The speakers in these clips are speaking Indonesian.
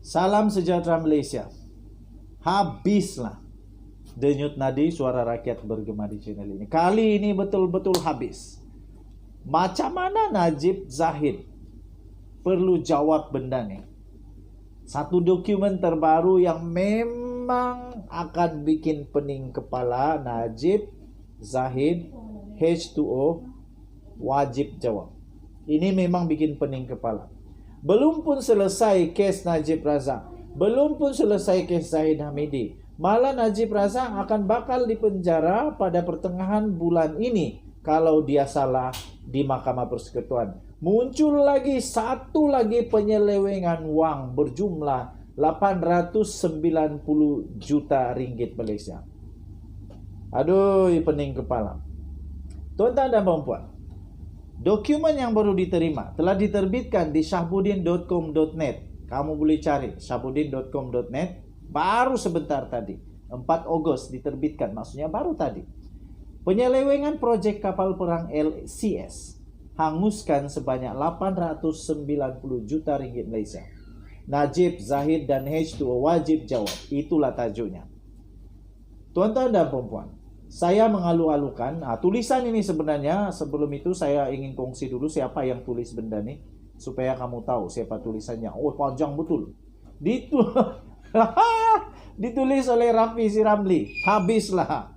Salam sejahtera Malaysia. Habislah denyut nadi suara rakyat bergema di channel ini. Kali ini betul-betul habis. Macam mana Najib Zahid perlu jawab benda ni? Satu dokumen terbaru yang memang akan bikin pening kepala. Najib Zahid H2O wajib jawab. Ini memang bikin pening kepala. Belum pun selesai kes Najib Razak, belum pun selesai kes Zahid Hamidi, malah Najib Razak akan bakal dipenjara pada pertengahan bulan ini kalau dia salah di Mahkamah Persekutuan. Muncul lagi satu lagi penyelewengan wang berjumlah 890 juta ringgit Malaysia. Aduh, pening kepala. Tuan-tuan dan puan-puan, dokumen yang baru diterima telah diterbitkan di syahbudin.com.net. Kamu boleh cari syahbudin.com.net. Baru sebentar tadi, 4 Ogos diterbitkan, maksudnya baru tadi. Penyelewengan projek kapal perang LCS hanguskan sebanyak 890 juta ringgit Malaysia. Najib, Zahid dan H2O wajib jawab. Itulah tajuknya. Tuan-tuan dan puan-puan, saya mengalu-alukan tulisan ini sebenarnya. Sebelum itu saya ingin kongsi dulu siapa yang tulis benda ni, supaya kamu tahu siapa tulisannya. Oh, panjang betul. Ditulis oleh Rafizi Ramli. Habislah.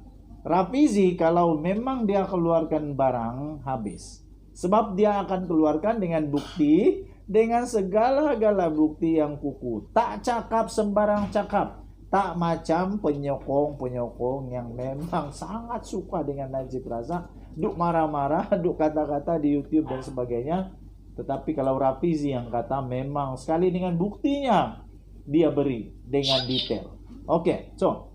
Rafizi kalau memang dia keluarkan barang, habis. Sebab dia akan keluarkan dengan bukti, dengan segala-gala bukti yang kukuh. Tak cakap sembarang cakap. Tak macam penyokong-penyokong yang memang sangat suka dengan Najib Razak, duk marah-marah, duk kata-kata di YouTube dan sebagainya. Tetapi kalau Rafizi yang kata, memang sekali dengan buktinya dia beri dengan detail. Oke, so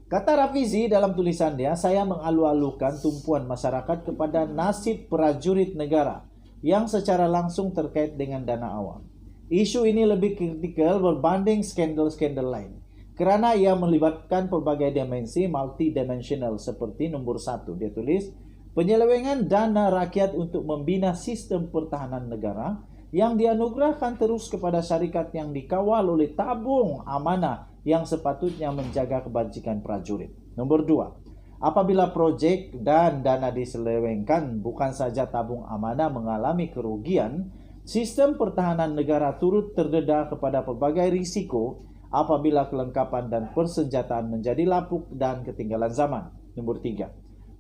kata Rafizi dalam tulisan dia, saya mengalu-alukan tumpuan masyarakat kepada nasib prajurit negara yang secara langsung terkait dengan dana awam. Isu ini lebih kritikal berbanding skandal-skandal lain, kerana ia melibatkan pelbagai dimensi multidimensional seperti nombor 1. Dia tulis, penyelewengan dana rakyat untuk membina sistem pertahanan negara yang dianugerahkan terus kepada syarikat yang dikawal oleh tabung amanah yang sepatutnya menjaga kebajikan prajurit. Nombor 2. Apabila projek dan dana diselewengkan, bukan saja tabung amanah mengalami kerugian, sistem pertahanan negara turut terdedah kepada pelbagai risiko apabila kelengkapan dan persenjataan menjadi lapuk dan ketinggalan zaman. Nombor 3.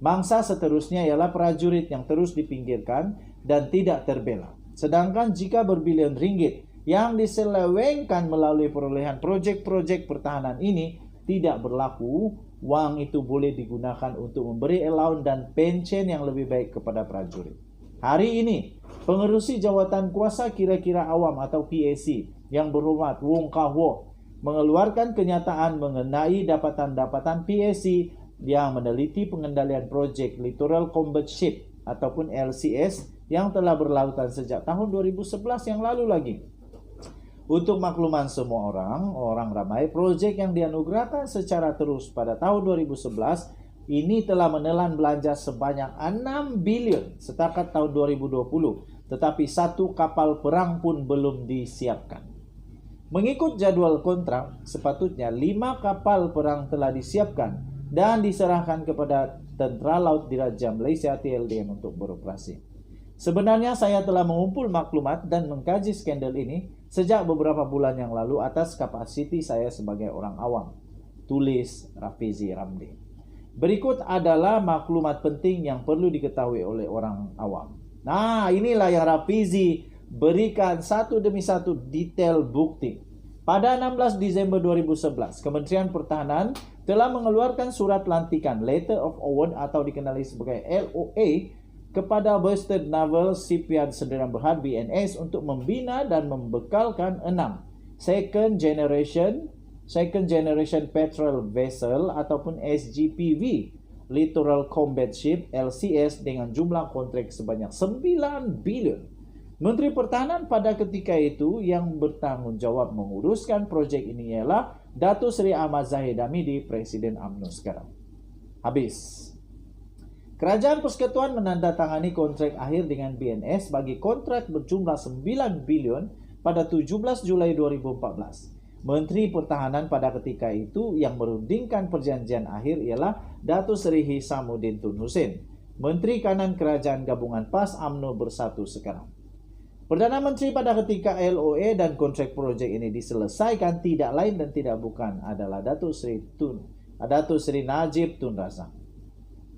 Mangsa seterusnya ialah prajurit yang terus dipinggirkan dan tidak terbela. Sedangkan jika berbilion ringgit yang diselewengkan melalui perolehan projek-projek pertahanan ini tidak berlaku, wang itu boleh digunakan untuk memberi allowance dan pension yang lebih baik kepada prajurit. Hari ini, pengerusi jawatan kuasa kira-kira awam atau PAC yang berhormat Wong Kah Wok mengeluarkan kenyataan mengenai dapatan-dapatan PAC yang meneliti pengendalian projek Littoral Combat Ship ataupun LCS yang telah berlakukan sejak tahun 2011 yang lalu lagi. Untuk makluman semua orang ramai, projek yang dianugerahkan secara terus pada tahun 2011 ini telah menelan belanja sebanyak 6 bilion setakat tahun 2020, tetapi satu kapal perang pun belum disiapkan. Mengikut jadual kontrak, sepatutnya 5 kapal perang telah disiapkan dan diserahkan kepada Tentera Laut Diraja Malaysia TLDM untuk beroperasi. Sebenarnya saya telah mengumpul maklumat dan mengkaji skandal ini sejak beberapa bulan yang lalu atas kapasiti saya sebagai orang awam. Tulis Rafizi Ramli. Berikut adalah maklumat penting yang perlu diketahui oleh orang awam. Nah, inilah yang Rafizi berikan satu demi satu detail bukti. Pada 16 Disember 2011, Kementerian Pertahanan telah mengeluarkan surat lantikan Letter of Award atau dikenali sebagai LOA kepada Boasted Naval Shipyard Sdn Bhd BNS untuk membina dan membekalkan 6 second generation petrol vessel ataupun SGPV Littoral Combat Ship LCS dengan jumlah kontrak sebanyak 9 bilion. Menteri Pertahanan pada ketika itu yang bertanggungjawab menguruskan projek ini ialah Datuk Seri Ahmad Zahid Hamidi, Presiden UMNO sekarang. Habis. Kerajaan Persekutuan menandatangani kontrak akhir dengan BNS bagi kontrak berjumlah 9 bilion pada 17 Julai 2014. Menteri Pertahanan pada ketika itu yang merundingkan perjanjian akhir ialah Datuk Seri Hisamuddin Tun Hussein, Menteri Kanan Kerajaan Gabungan PAS UMNO Bersatu sekarang. Perdana Menteri pada ketika LOA dan kontrak projek ini diselesaikan tidak lain dan tidak bukan adalah Datuk Seri Najib Tun Razak.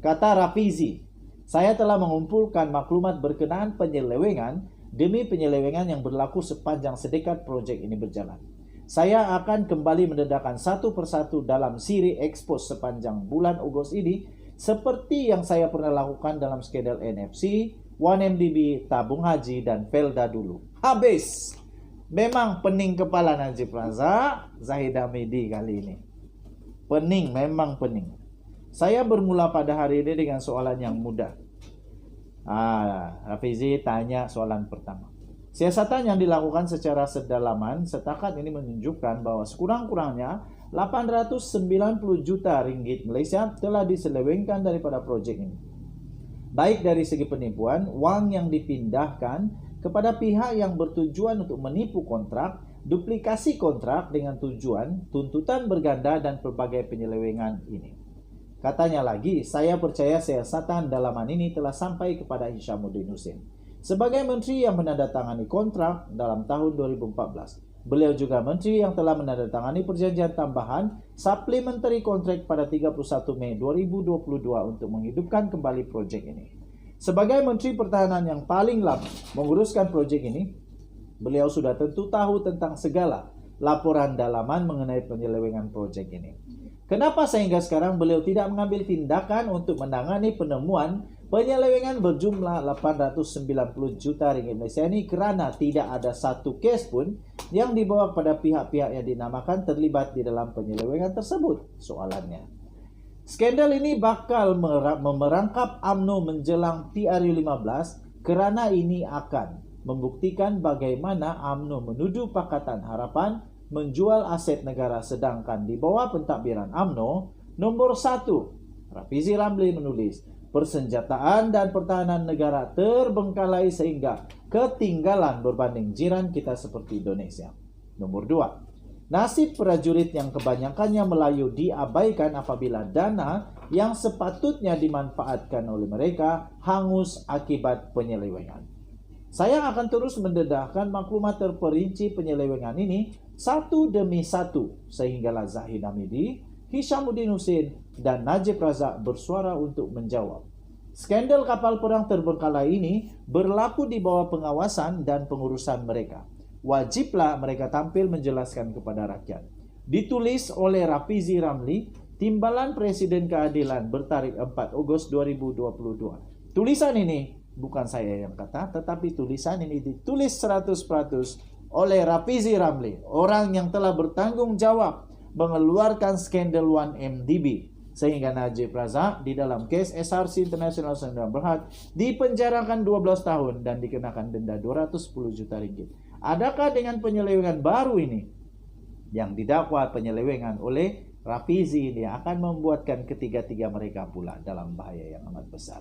Kata Rafizi, saya telah mengumpulkan maklumat berkenaan penyelewengan demi penyelewengan yang berlaku sepanjang sedekat projek ini berjalan. Saya akan kembali mendedahkan satu persatu dalam siri ekspos sepanjang bulan Ogos ini seperti yang saya pernah lakukan dalam skandal NFC, 1MDB, tabung haji, dan Felda dulu. Habis. Memang pening kepala Najib Razak, Zahid Hamidi kali ini. Pening, memang pening. Saya bermula pada hari ini dengan soalan yang mudah. Rafizi tanya soalan pertama. Siasatan yang dilakukan secara sedalaman setakat ini menunjukkan bahwa sekurang-kurangnya 890 juta ringgit Malaysia telah diselewengkan daripada proyek ini. Baik dari segi penipuan, wang yang dipindahkan kepada pihak yang bertujuan untuk menipu kontrak, duplikasi kontrak dengan tujuan, tuntutan berganda dan pelbagai penyelewengan ini. Katanya lagi, saya percaya siasatan dalaman ini telah sampai kepada Hisamuddin Hussein. Sebagai menteri yang menandatangani kontrak dalam tahun 2014, beliau juga menteri yang telah menandatangani perjanjian tambahan supplementary contract pada 31 Mei 2022 untuk menghidupkan kembali proyek ini. Sebagai Menteri Pertahanan yang paling lama menguruskan proyek ini, beliau sudah tentu tahu tentang segala laporan dalaman mengenai penyelewengan proyek ini. Kenapa sehingga sekarang beliau tidak mengambil tindakan untuk menangani penemuan penyelewengan berjumlah 890 juta ringgit Malaysia ini kerana tidak ada satu kes pun yang dibawa pada pihak-pihak yang dinamakan terlibat di dalam penyelewengan tersebut? Soalannya. Skandal ini bakal memerangkap UMNO menjelang PRU15 kerana ini akan membuktikan bagaimana UMNO menuduh Pakatan Harapan menjual aset negara sedangkan di bawah pentadbiran UMNO, nombor 1, Rafizi Ramli menulis, persenjataan dan pertahanan negara terbengkalai sehingga ketinggalan berbanding jiran kita seperti Indonesia. Nomor 2, nasib prajurit yang kebanyakannya Melayu diabaikan apabila dana yang sepatutnya dimanfaatkan oleh mereka hangus akibat penyelewengan. Saya akan terus mendedahkan maklumat terperinci penyelewengan ini satu demi satu sehinggalah Zahid Hamidi, Hisamuddin Hussein dan Najib Razak bersuara untuk menjawab. Skandal kapal perang terbengkalai ini berlaku di bawah pengawasan dan pengurusan mereka. Wajiblah mereka tampil menjelaskan kepada rakyat. Ditulis oleh Rafizi Ramli, Timbalan Presiden Keadilan bertarikh 4 Ogos 2022. Tulisan ini bukan saya yang kata, tetapi tulisan ini ditulis 100% oleh Rafizi Ramli, orang yang telah bertanggung jawab mengeluarkan skandal 1MDB sehingga Najib Razak di dalam kes SRC International Sdn Bhd dipenjarakan 12 tahun dan dikenakan denda 210 juta ringgit. Adakah dengan penyelewengan baru ini yang didakwa penyelewengan oleh Rafizi ini akan membuatkan ketiga-tiga mereka pula dalam bahaya yang amat besar?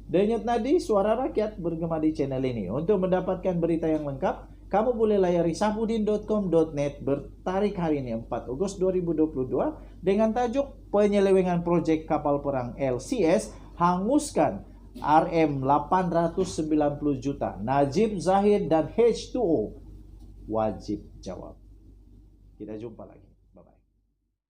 Denyut nadi suara rakyat bergema di channel ini. Untuk mendapatkan berita yang lengkap, kamu boleh layari safudin.com.net bertarikh hari ini 4 Ogos 2022 dengan tajuk penyelewengan proyek kapal perang LCS hanguskan RM890 juta. Najib, Zahid dan H2O wajib jawab. Kita jumpa lagi. Bye-bye.